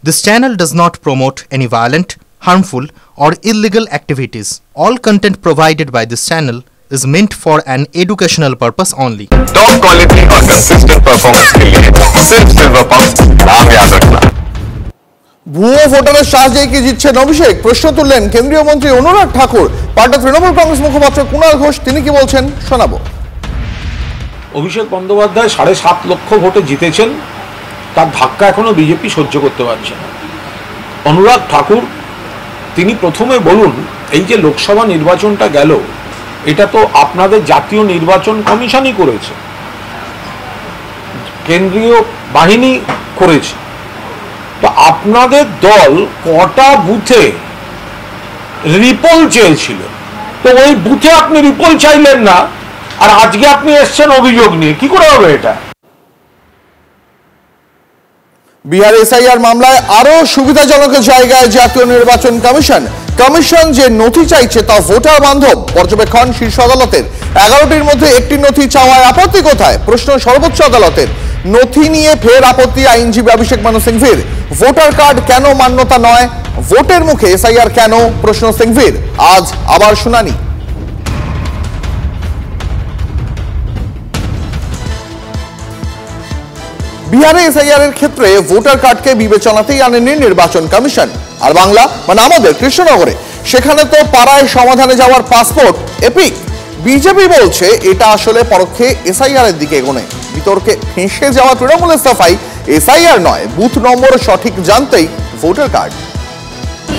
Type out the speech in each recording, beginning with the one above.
This channel does not promote any violent, harmful, or illegal activities. All content provided by this channel is meant for an educational purpose only. Top quality और consistent performance के लिए सिर्फ silver pump नाम याद रखना। ভুয়ো ভোটারের সাহায্যে কি জিতছেন অভিষেক? প্রশ্ন তুললেন কেন্দ্রীয় মন্ত্রী অনুরাগ ঠাকুর। পাল্টা তৃণমূল কংগ্রেস মুখপাত্র কুণাল ঘোষ, তিনি কি বলছেন শোনাবো। অভিষেক বন্দ্যোপাধ্যায় 7.5 লক্ষ ভোটে জিতেছেন, তার ধাক্কা এখনো বিজেপি সহ্য করতে পারছে না। অনুরাগ ঠাকুর তিনি প্রথমে বলুন, এই যে লোকসভা নির্বাচনটা গেল, এটা তো আপনাদের জাতীয় নির্বাচন কমিশনই করেছে, কেন্দ্রীয় বাহিনী করেছে, তো আপনাদের দল কটা বুথে রিপোল চেয়েছিল, তো ওই বুথে আপনি রিপোল চাইলেন না, আর আজকে আপনি এসছেন অভিযোগ নিয়ে, কি করে হবে এটা? বিহার এসআইআর মামলায় আরো সুবিধাজনক জায়গায় জাতীয় নির্বাচন কমিশন। কমিশন যে নথি চাইছে তা ভোটার বান্ধব। পর্যবেক্ষণ শীর্ষ আদালতের। 11টির মধ্যে একটি নথি চাওয়ায় আপত্তি কোথায়? প্রশ্ন সর্বোচ্চ আদালতের। নথি নিয়ে ফের আপত্তি আইনজীবী অভিষেক মানু সিংভির। ভোটার কার্ড কেন মান্যতা নয়? ভোটের মুখে এসআইআর কেন? প্রশ্ন সিংভির। আজ আবার শুনানি। বিহারে এসআইআর এর ক্ষেত্রে ভোটার কার্ডকে বিবেচনাতেই আনেনি নির্বাচন কমিশন। আর বাংলা মানে আমাদের কৃষ্ণনগরে, সেখানে তো পাড়ায় সমাধানে যাওয়ার পাসপোর্ট এপিক। বিজেপি বলছে এটা আসলে পরোক্ষে এসআইআর এর দিকে এগোনে। বিতর্কে ফেঁসে যাওয়া তৃণমূলের সাফাই, এসআইআর নয়, বুথ নম্বর সঠিক জানতেই ভোটার কার্ড।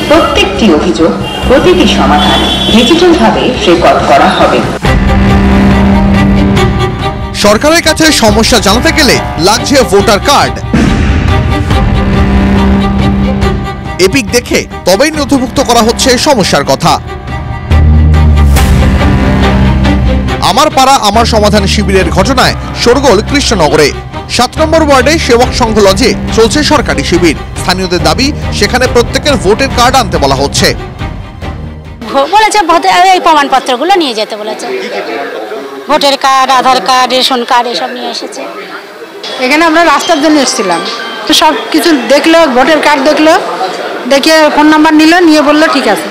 প্রত্যেকটি অভিযোগ, প্রতিটি সমাধান ডিজিটাল ভাবে রেকর্ড করা হবে। সরকারের কাছে সমস্যা জানাতে গেলে লাগছে ভোটার কার্ড। এপিক দেখে তবেই নথিভুক্ত করা হচ্ছে সমস্যার কথা। আমার পাড়া আমার সমাধান শিবিরের ঘটনায় শোরগোল কৃষ্ণনগরে। 7 নম্বর ওয়ার্ডে সেবক সংঘ লজে চলছে সরকারি শিবির। স্থানীয়দের দাবি, সেখানে প্রত্যেকের ভোটের কার্ড আনতে বলা হচ্ছে। বলেছে এই প্রমাণপত্রগুলো নিয়ে যেতে বলেছে, ভোটার কার্ড, আধার কার্ড, রেশন কার্ড এসব নিয়ে এসেছে। এখানে আমরা রাস্তার জন্য এসেছিলাম, তো সব কিছু দেখলো, ভোটার কার্ড দেখলো, দেখে ফোন নাম্বার নিল, নিয়ে বললো ঠিক আছে।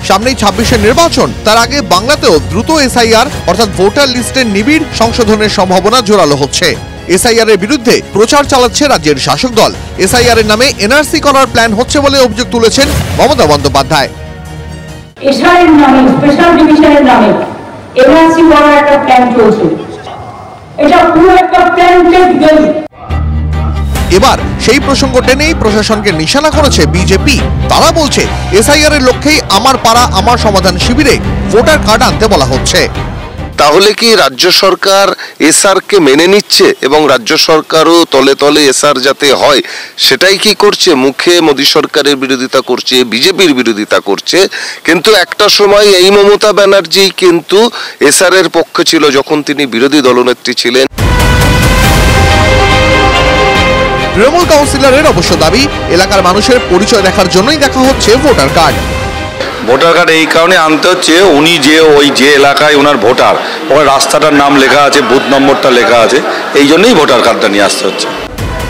সামনেই 26-এর নির্বাচন, তার আগে বাংলাতেও দ্রুত এসআইআর অর্থাৎ ভোটার লিস্টের নিবিড় সংশোধনের সম্ভাবনা জোরালো হচ্ছে। এসআইআর এর বিরুদ্ধে প্রচার চালাচ্ছে রাজ্যের শাসক দল। এসআইআর এর নামে এনআরসি করার প্ল্যান হচ্ছে বলে অভিযোগ তুলেছেন মমতা বন্দ্যোপাধ্যায়। এসআইআর নামে, স্পেশাল ডিভিশনের নামে এনআরসি করার একটা প্ল্যান চলছে, এটা পুরো একটা প্ল্যান্টেড গেম। এবার সেই প্রসঙ্গ টেনেই প্রশাসনকে নিশানা করেছে বিজেপি। তারা বলছে এসআইআর এর লক্ষ্যেই আমার পাড়া আমার সমাধান শিবিরে ভোটার কার্ড আনতে বলা হচ্ছে। তাহলে কি রাজ্য সরকার এসআর কে মেনে নিচ্ছে এবং রাজ্য সরকারও তলে তলে এসআর যাতে হয় সেটাই কি করছে? মুখে মোদী সরকারের বিরোধিতা করছে, বিজেপির বিরোধিতা করছে, কিন্তু একটা সময় এই মমতা ব্যানার্জি কিন্তু এসআর এর পক্ষে ছিল যখন তিনি বিরোধী দলনেত্রী ছিলেন। তৃণমূল কাউন্সিলরের অবশ্য দাবি, এলাকার মানুষের পরিচয় দেখার জন্যই দেখা হচ্ছে ভোটার কার্ড। ভোটার কার্ড এই কারণে আনতে হচ্ছে, উনি যে এলাকায় ওনার ভোটার, ওখানে রাস্তাটার নাম লেখা আছে, বুথ নম্বরটা লেখা আছে, এই জন্যই ভোটার কার্ডটা নিয়ে আসতে হচ্ছে।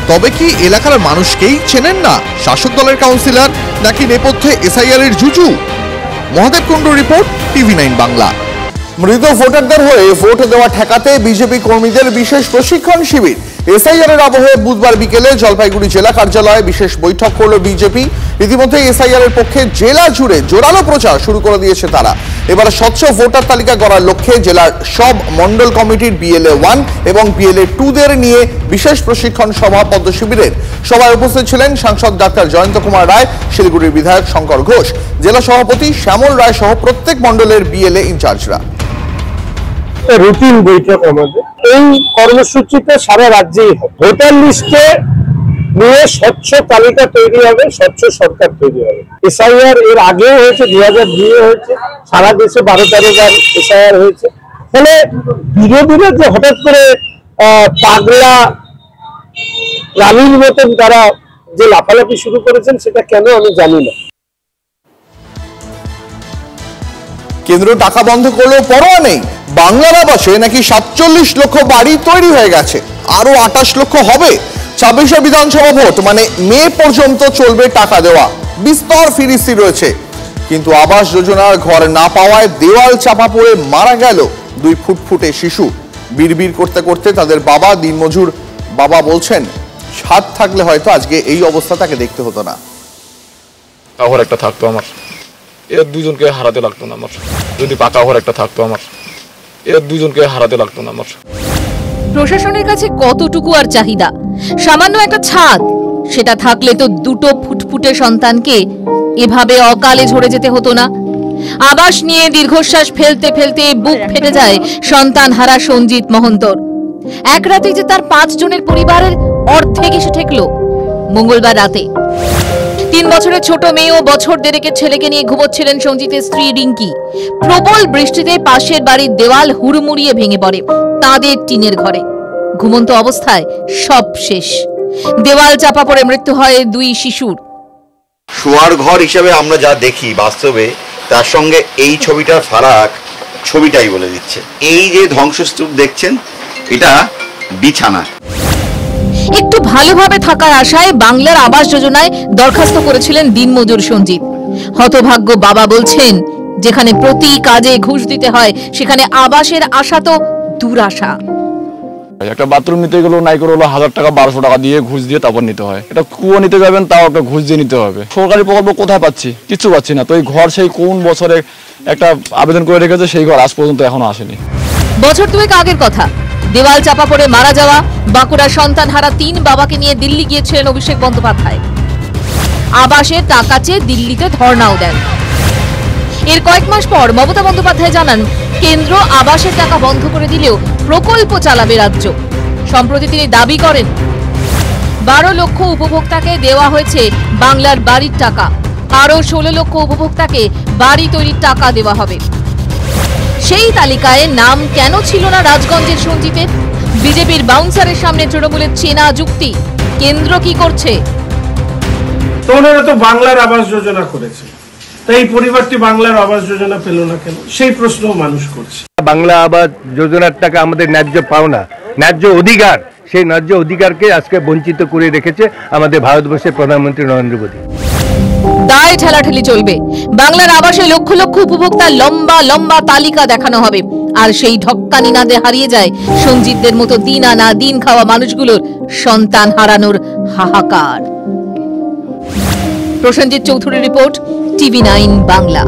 তবে কি এলাকার মানুষকেই চেনেন না শাসক দলের কাউন্সিলর, নাকি নেপথ্যে এসআইআর এর জুজু? মহাদেব কুণ্ডুর রিপোর্ট, TV9 বাংলা। মৃত ভোটারদের হয়ে ভোট দেওয়া ঠেকাতে বিজেপি কর্মীদের বিশেষ প্রশিক্ষণ শিবির। এসআইআর এর আবহে বুধবার বিকেলে জলপাইগুড়ি জেলা কার্যালয়ে বিশেষ বৈঠক করল বিজেপি। ইতিমধ্যে এসআইআর এর পক্ষে জেলা জুড়ে জোরালো প্রচার শুরু করে দিয়েছে তারা। এবার স্বচ্ছ ভোটার তালিকা করার লক্ষ্যে জেলার সব মন্ডল কমিটির BLA 1 এবং BLA 2দের নিয়ে বিশেষ প্রশিক্ষণ সভা পদ্ম শিবিরের। সভায় উপস্থিত ছিলেন সাংসদ ডাক্তার জয়ন্ত কুমার রায়, শিলিগুড়ির বিধায়ক শঙ্কর ঘোষ, জেলা সভাপতি শ্যামল রায় সহ প্রত্যেক মন্ডলের BLA ইনচার্জরা। রুটিন বৈঠক আমাদের এই কর্মসূচিতে সারা রাজ্যেই হবে। ভোটার লিস্টে নিয়ে স্বচ্ছ তালিকা তৈরি হবে, স্বচ্ছ সরকার তৈরি হবে। এসআইআর এর আগেও হয়েছে, 2002 হয়েছে, সারা দেশে 12-13 বার এসআইআর হয়েছে। ফলে বিরোধীরা যে হঠাৎ করে পাগলা রানীর মতন তারা যে লাফালাফি শুরু করেছেন, সেটা কেন আমি জানি না। কেন্দ্র টাকা বন্ধ করলেও পরোয়া নেই। বাংলার আবাসে নাকি 47 লক্ষ বাড়ি তৈরি হয়ে গেছে, আরো 28 লক্ষ হবে। 26শে বিধানসভা ভোট মানে মে পর্যন্ত চলবে টাকা দেওয়া, বিস্তর ফিরিস্তি রয়েছে। কিন্তু আবাস যোজনার ঘর না পাওয়ায় দেওয়াল চাপা পড়ে মারা গেল 2 ফুটফুটে শিশু। বিড়বিড় করতে করতে তাদের বাবা, দিনমজুর বাবা বলছেন, সাত থাকলে হয়তো আজকে এই অবস্থা তাকে দেখতে হতো না। ঘর একটা থাকতো আমার, এর দুজনকে হারাতে লাগতো না আমার। যদি পাকা ঘর একটা থাকতো আমার, এর দুজনকে হারাতে লাগতো না আমার। প্রশাসনের কাছে কতটুকু আর চাহিদা? সামান্য একটা ছাদ, সেটা থাকলে তো 2 ফুটফুটে সন্তানকে এভাবে অকালে ঝরে যেতে হতো না। আবাস নিয়ে দীর্ঘশ্বাস ফেলতে ফেলতে বুক ফেটে যায় সন্তান হারা সঞ্জিত মহন্তর। এক রাতে যে তার 5 জনের পরিবারের অর্ধেক এসে ঠেকলো মঙ্গলবার রাতে। 3 বছরের ছোট মেয়ে ও বছর দেড়েকের ছেলেকে নিয়ে ঘুমোচ্ছিলেন সঞ্জিতের স্ত্রী রিঙ্কি। প্রবল বৃষ্টিতে পাশের বাড়ির দেওয়াল হুড়মুড়িয়ে ভেঙে পড়ে তাদের টিনের ঘরে। ঘুমন্ত অবস্থায় সব শেষ, দেওয়াল চাপা পড়ে মৃত্যু হয় 2 শিশুর। শোয়ার ঘর হিসেবে আমরা যা দেখি বাস্তবে, তার সঙ্গে এই ছবিটার ফারাক ছবিটাই বলে দিচ্ছে। এই যে ধ্বংসস্তূপ দেখছেন, এটা বিছানা। একটু ভালোভাবে থাকার আশায় বাংলার আবাস যোজনায় দরখাস্ত করেছিলেন দিনমজুর সঞ্জিত। হতভাগ্য বাবা বলছেন, যেখানে প্রতি কাজে ঘুষ দিতে হয় সেখানে আবাসের আশা তো দুরাশা। একটা বাথরুম নিতে গেলেও নাই করে হলো 1000 টাকা 1200 টাকা দিয়ে ঘুষ দিয়ে তারপর নিতে হয়। এটা কুয়ো নিতে যাবেন তাও একটা ঘুষ দিয়ে নিতে হবে। সরকারি প্রকল্প কোথায় পাচ্ছি? কিছু পাচ্ছি না। তো এই ঘর সেই কোন বছরে একটা আবেদন করে রেখেছে, সেই ঘর আজ পর্যন্ত এখনো আসেনি। বছর 2 আগের কথা, দেওয়াল চাপা পড়ে মারা যাওয়া বাঁকুড়ার সন্তান হারা 3 বাবাকে নিয়ে দিল্লি গিয়েছিলেন অভিষেক বন্দ্যোপাধ্যায়। আবাসের টাকা চেয়ে দিল্লিতে ধর্ণাও দেন। এর কয়েক মাস পর মমতা বন্দ্যোপাধ্যায় জানান, কেন্দ্র আবাসের টাকা বন্ধ করে দিলেও প্রকল্প চালাবে রাজ্য। সম্প্রতি তিনি দাবি করেন, 12 লক্ষ উপভোক্তাকে দেওয়া হয়েছে বাংলার বাড়ির টাকা, আরো 16 লক্ষ উপভোক্তাকে বাড়ি তৈরির টাকা দেওয়া হবে। সেই তালিকায় নাম কেন ছিল না রাজগঞ্জের সঞ্জিতের? বিজেপির বাউন্সারের সামনে তৃণমূলের চেনা যুক্তি, কেন্দ্র কি করছে? ওনারা তো বাংলার আবাস যোজনা করেছে, তাই এই পরিবারটি বাংলার আবাস যোজনা পেল না কেন, সেই প্রশ্ন মানুষ করছে। বাংলা আবাস যোজনার টাকা আমাদের ন্যায্য পাওনা, ন্যায্য অধিকার, সেই ন্যায্য অধিকারকে আজকে বঞ্চিত করে রেখেছে আমাদের ভারতবর্ষের প্রধানমন্ত্রী নরেন্দ্র মোদী। দায় ঠেলাঠেলি চলবে। বাংলার আবাসে লক্ষ লক্ষ উপভোক্তার লম্বা লম্বা তালিকা দেখানো হবে, আর সেই ঢক্কানি নাদে হারিয়ে যায় সঞ্জিতদের মতো দিন আনা দিন খাওয়া মানুষগুলোর সন্তান হারানোর হাহাকার। প্রসেনজিৎ চৌধুরীর রিপোর্ট, TV9 বাংলা।